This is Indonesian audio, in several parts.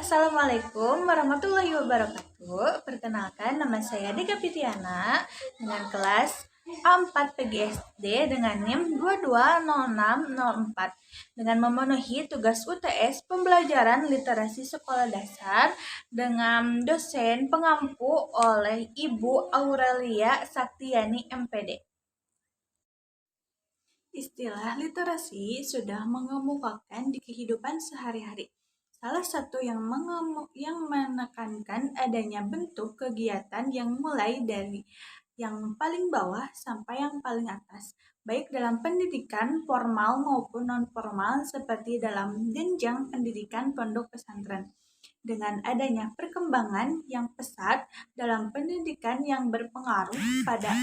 Assalamualaikum warahmatullahi wabarakatuh. Perkenalkan, nama saya Dika Pitiana dengan kelas A4 PGSD dengan NIM 220604 dengan memenuhi tugas UTS pembelajaran literasi sekolah dasar dengan dosen pengampu oleh Ibu Aurelia Saktiani MPD. Istilah literasi sudah mengemukakan di kehidupan sehari-hari. Salah satu yang menekankan adanya bentuk kegiatan yang mulai dari yang paling bawah sampai yang paling atas, baik dalam pendidikan formal maupun non-formal seperti dalam jenjang pendidikan pondok pesantren. Dengan adanya perkembangan yang pesat dalam pendidikan yang berpengaruh pada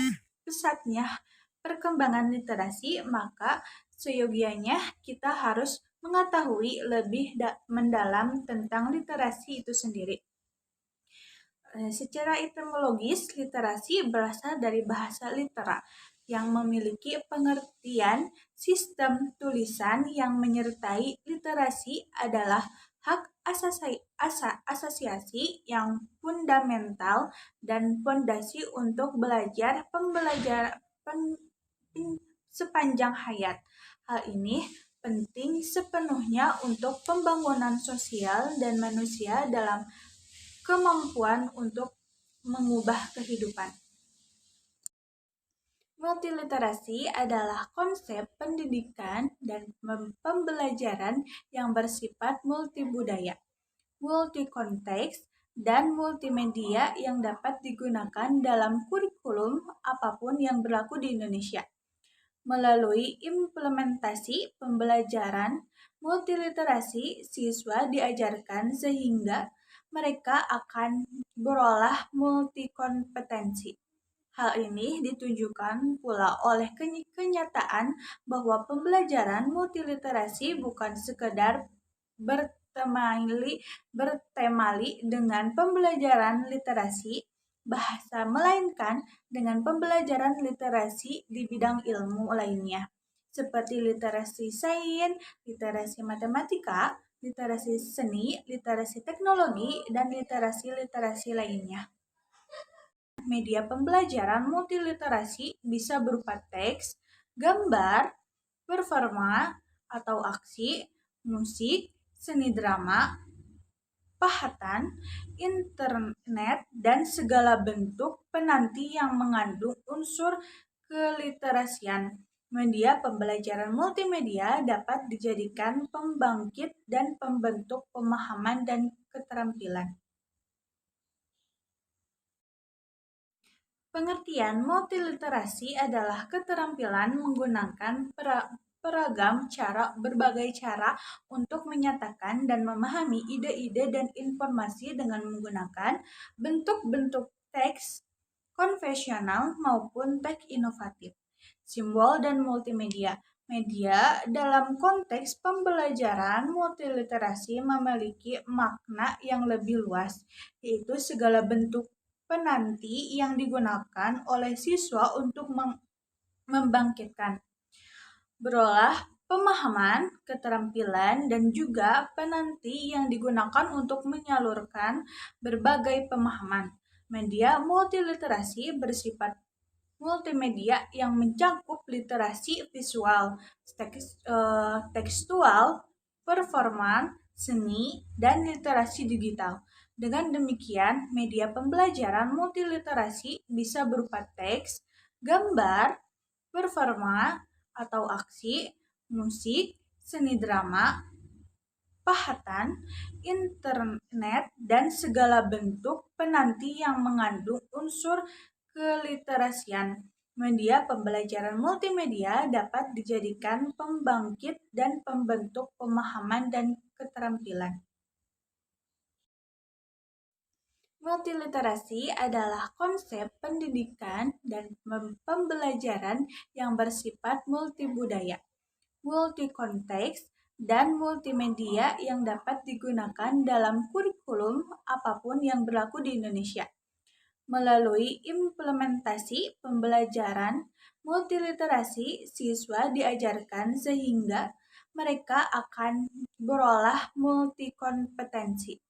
pesatnya perkembangan literasi, maka seyogianya kita harus mengetahui lebih mendalam tentang literasi itu sendiri. Secara etimologis, literasi berasal dari bahasa litera yang memiliki pengertian sistem tulisan yang menyertai literasi adalah hak asasiasi yang fundamental dan fondasi untuk belajar sepanjang hayat. Hal ini penting sepenuhnya untuk pembangunan sosial dan manusia dalam kemampuan untuk mengubah kehidupan. Multiliterasi adalah konsep pendidikan dan pembelajaran yang bersifat multibudaya, multikonteks, dan multimedia yang dapat digunakan dalam kurikulum apapun yang berlaku di Indonesia. Melalui implementasi pembelajaran multiliterasi, siswa diajarkan sehingga mereka akan berolah multikompetensi. Hal ini ditunjukkan pula oleh kenyataan bahwa pembelajaran multiliterasi bukan sekedar bertemali dengan pembelajaran literasi bahasa, melainkan dengan pembelajaran literasi di bidang ilmu lainnya, seperti literasi sains, literasi matematika, literasi seni, literasi teknologi, dan literasi lainnya. Media pembelajaran multiliterasi bisa berupa teks, gambar, performa atau aksi, musik, seni drama, pahatan, internet, dan segala bentuk penanti yang mengandung unsur keliterasian. Media pembelajaran multimedia dapat dijadikan pembangkit dan pembentuk pemahaman dan keterampilan. Pengertian multiliterasi adalah keterampilan menggunakan berbagai cara untuk menyatakan dan memahami ide-ide dan informasi dengan menggunakan bentuk-bentuk teks konvensional maupun teks inovatif, simbol dan multimedia. Media dalam konteks pembelajaran multiliterasi memiliki makna yang lebih luas, yaitu segala bentuk penanti yang digunakan oleh siswa untuk membangkitkan berolah pemahaman, keterampilan, dan juga penanti yang digunakan untuk menyalurkan berbagai pemahaman. Media multiliterasi bersifat multimedia yang mencakup literasi visual, tekstual, performan, seni, dan literasi digital. Dengan demikian, media pembelajaran multiliterasi bisa berupa teks, gambar, performa, atau aksi, musik, seni drama, pahatan, internet, dan segala bentuk penanti yang mengandung unsur keliterasian. Media pembelajaran multimedia dapat dijadikan pembangkit dan pembentuk pemahaman dan keterampilan. Multiliterasi adalah konsep pendidikan dan pembelajaran yang bersifat multibudaya, multikonteks, dan multimedia yang dapat digunakan dalam kurikulum apapun yang berlaku di Indonesia. Melalui implementasi pembelajaran multiliterasi, siswa diajarkan sehingga mereka akan berolah multikompetensi.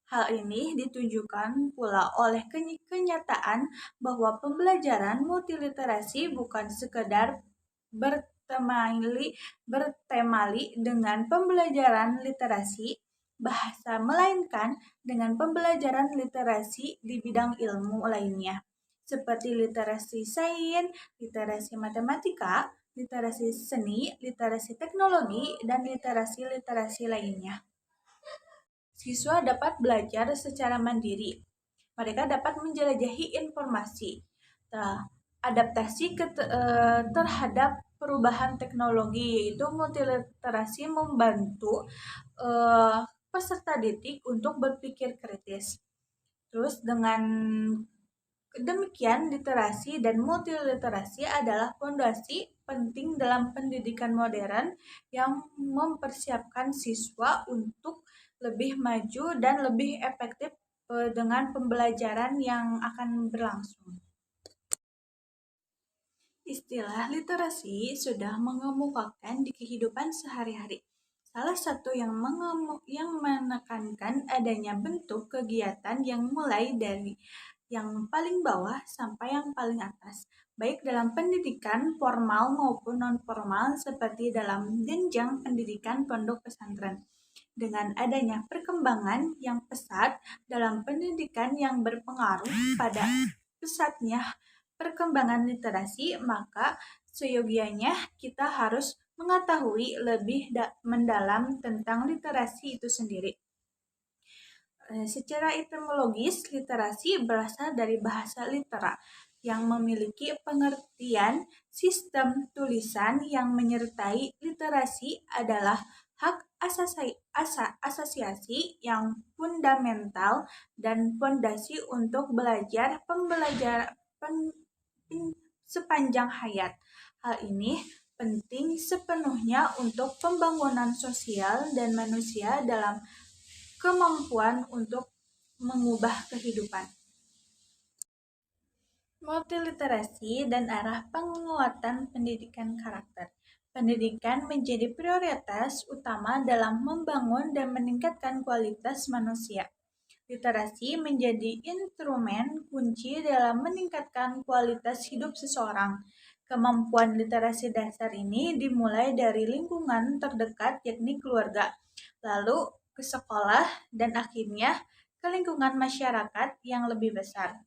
Hal ini ditunjukkan pula oleh kenyataan bahwa pembelajaran multiliterasi bukan sekedar bertemali dengan pembelajaran literasi bahasa, melainkan dengan pembelajaran literasi di bidang ilmu lainnya, seperti literasi sains, literasi matematika, literasi seni, literasi teknologi, dan literasi-literasi lainnya. Siswa dapat belajar secara mandiri. Mereka dapat menjelajahi informasi, adaptasi terhadap perubahan teknologi, yaitu multiliterasi membantu peserta didik untuk berpikir kritis. Terus dengan demikian, literasi dan multiliterasi adalah fondasi penting dalam pendidikan modern yang mempersiapkan siswa untuk lebih maju dan lebih efektif dengan pembelajaran yang akan berlangsung. Istilah literasi sudah mengemukakan di kehidupan sehari-hari. Salah satu yang menekankan adanya bentuk kegiatan yang mulai dari yang paling bawah sampai yang paling atas, baik dalam pendidikan formal maupun non-formal seperti dalam jenjang pendidikan pondok pesantren. Dengan adanya perkembangan yang pesat dalam pendidikan yang berpengaruh pada pesatnya perkembangan literasi, maka seyogianya kita harus mengetahui lebih mendalam tentang literasi itu sendiri. Secara etimologis, literasi berasal dari bahasa litera yang memiliki pengertian sistem tulisan yang menyertai literasi adalah hak asasiasi yang fundamental dan fondasi untuk belajar sepanjang hayat. Hal ini penting sepenuhnya untuk pembangunan sosial dan manusia dalam kemampuan untuk mengubah kehidupan. Multiliterasi dan arah penguatan pendidikan karakter. Pendidikan menjadi prioritas utama dalam membangun dan meningkatkan kualitas manusia. Literasi menjadi instrumen kunci dalam meningkatkan kualitas hidup seseorang. Kemampuan literasi dasar ini dimulai dari lingkungan terdekat, yakni keluarga, lalu ke sekolah, dan akhirnya ke lingkungan masyarakat yang lebih besar.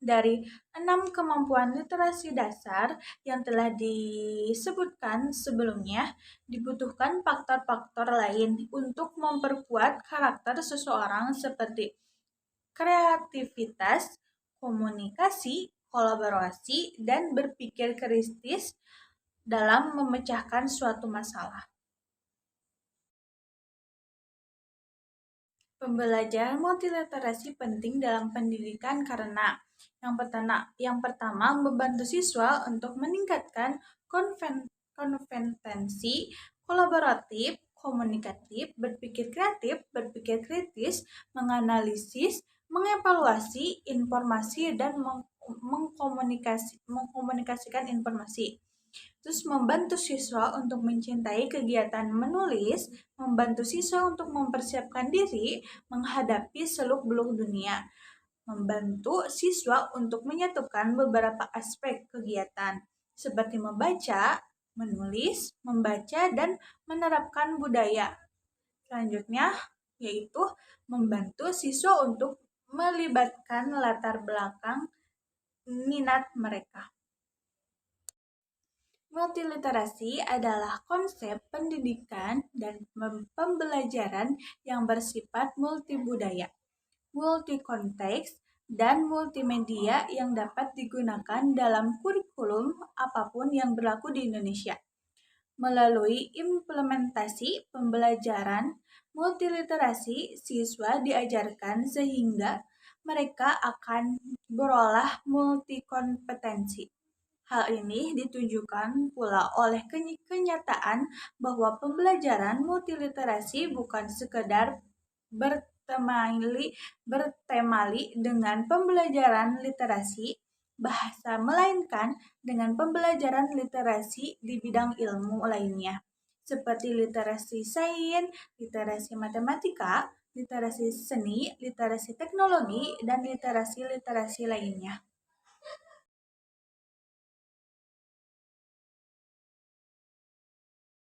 Dari 6 kemampuan literasi dasar yang telah disebutkan sebelumnya, dibutuhkan faktor-faktor lain untuk memperkuat karakter seseorang seperti kreativitas, komunikasi, kolaborasi, dan berpikir kritis dalam memecahkan suatu masalah. Pembelajaran multiliterasi penting dalam pendidikan karena yang pertama membantu siswa untuk meningkatkan kompetensi kolaboratif, komunikatif, berpikir kreatif, berpikir kritis, menganalisis, mengevaluasi informasi, dan mengkomunikasikan informasi. Terus membantu siswa untuk mencintai kegiatan menulis, membantu siswa untuk mempersiapkan diri menghadapi seluk-beluk dunia, membantu siswa untuk menyatukan beberapa aspek kegiatan seperti membaca, menulis, membaca, dan menerapkan budaya. Selanjutnya yaitu membantu siswa untuk melibatkan latar belakang minat mereka. Multiliterasi adalah konsep pendidikan dan pembelajaran yang bersifat multibudaya, multikonteks, dan multimedia yang dapat digunakan dalam kurikulum apapun yang berlaku di Indonesia. Melalui implementasi pembelajaran multiliterasi, siswa diajarkan sehingga mereka akan berolah multikompetensi. Hal ini ditunjukkan pula oleh kenyataan bahwa pembelajaran multiliterasi bukan sekedar bertemali dengan pembelajaran literasi bahasa, melainkan dengan pembelajaran literasi di bidang ilmu lainnya, seperti literasi sains, literasi matematika, literasi seni, literasi teknologi, dan literasi-literasi lainnya.